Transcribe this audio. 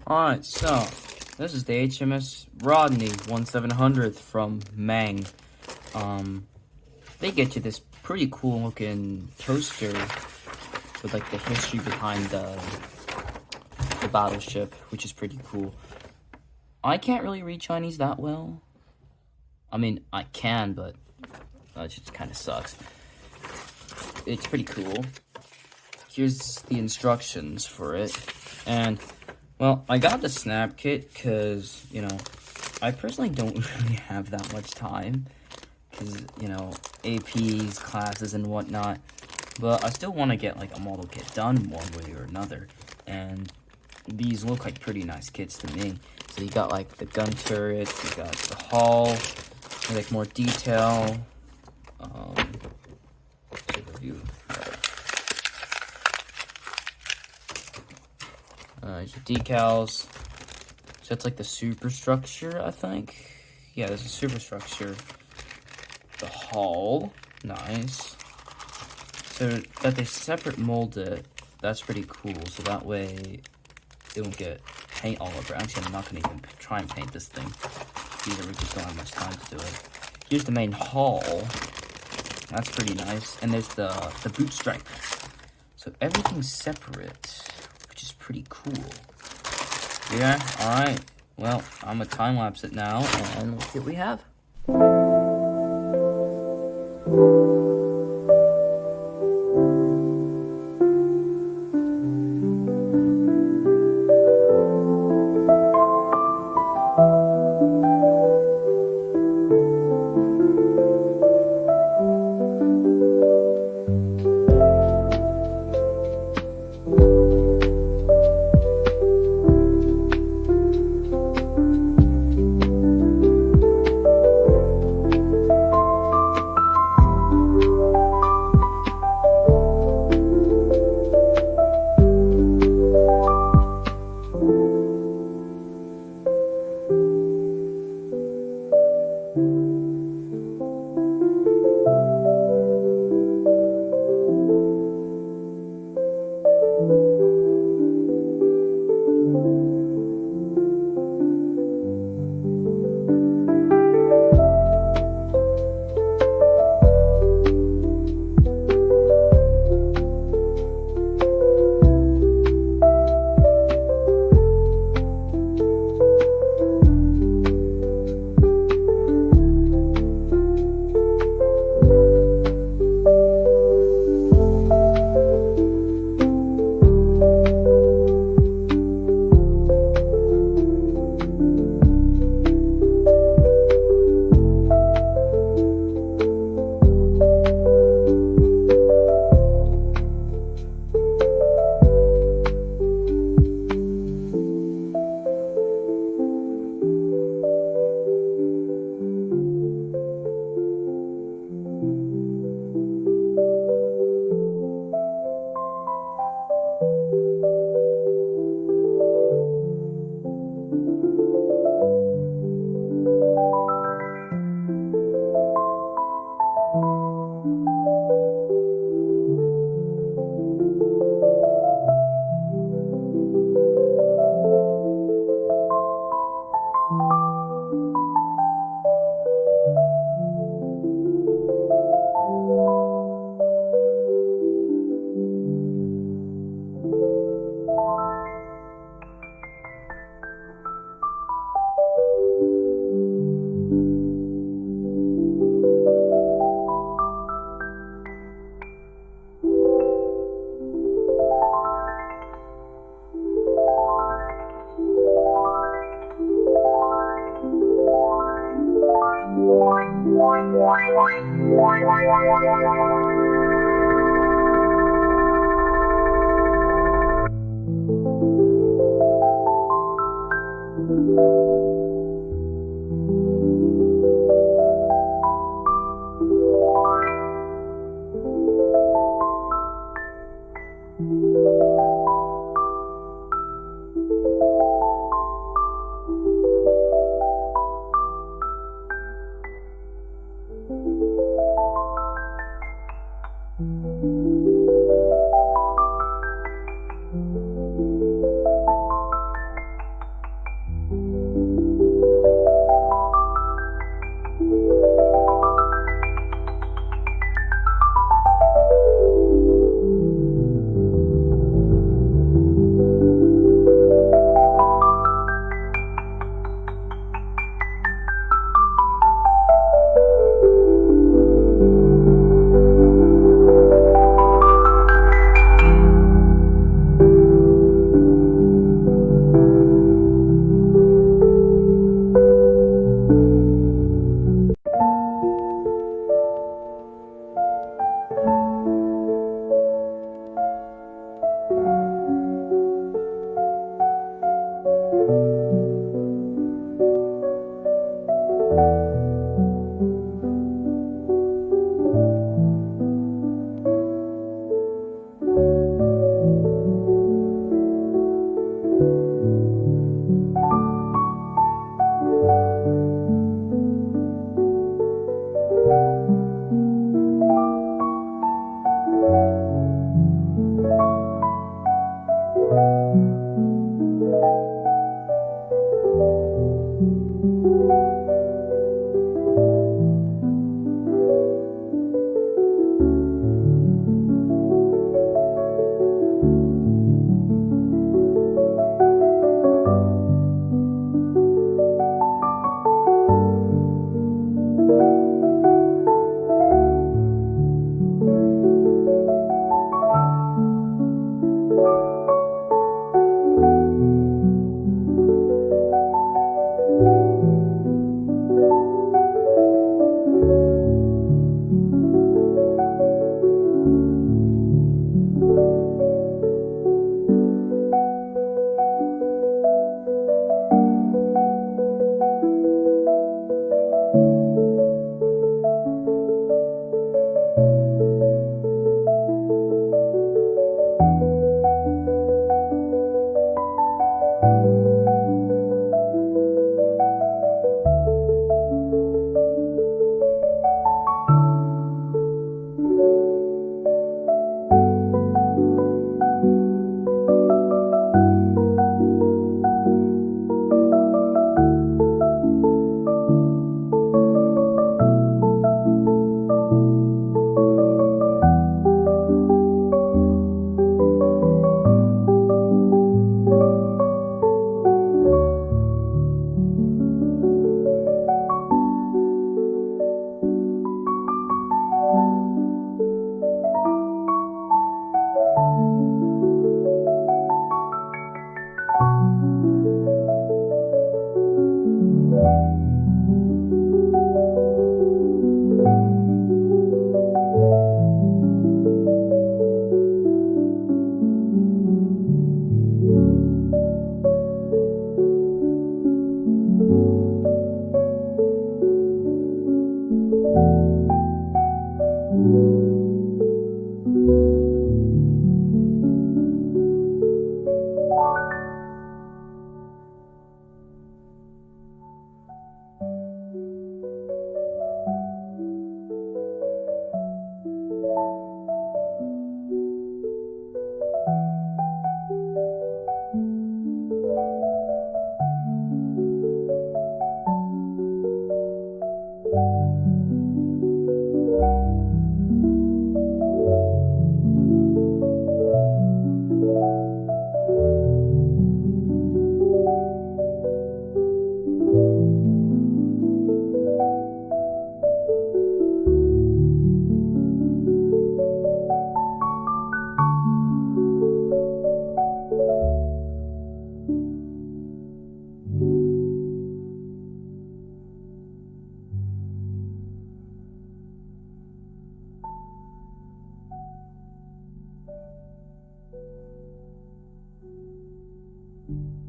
Alright, so this is the HMS Rodney 1700th from MENG. They get you this pretty cool looking toaster with like the history behind the battleship, which is pretty cool. I can't really read Chinese that well. I mean, I can, but it just kind of sucks. It's pretty cool. Here's the instructions for it. And, well, I got the snap kit because, you know, I personally don't really have that much time. Because, you know, APs, classes, and whatnot. But I still want to get, like, a model kit done one way or another. And these look like pretty nice kits to me. So you got, like, the gun turret, you got the hull, like, more detail. Review. There's your decals. So it's like the superstructure, I think. Yeah, there's a superstructure. The hull, nice. So that they separate mold it, that's pretty cool. So that way it won't get paint all over. Actually, I'm not gonna even try and paint this thing either. We just don't have much time to do it. Here's the main hull. That's pretty nice. And there's the boot stripe. So everything's separate, which is pretty cool. Yeah, alright. Well, I'm gonna time lapse it now and let's see what we have. you.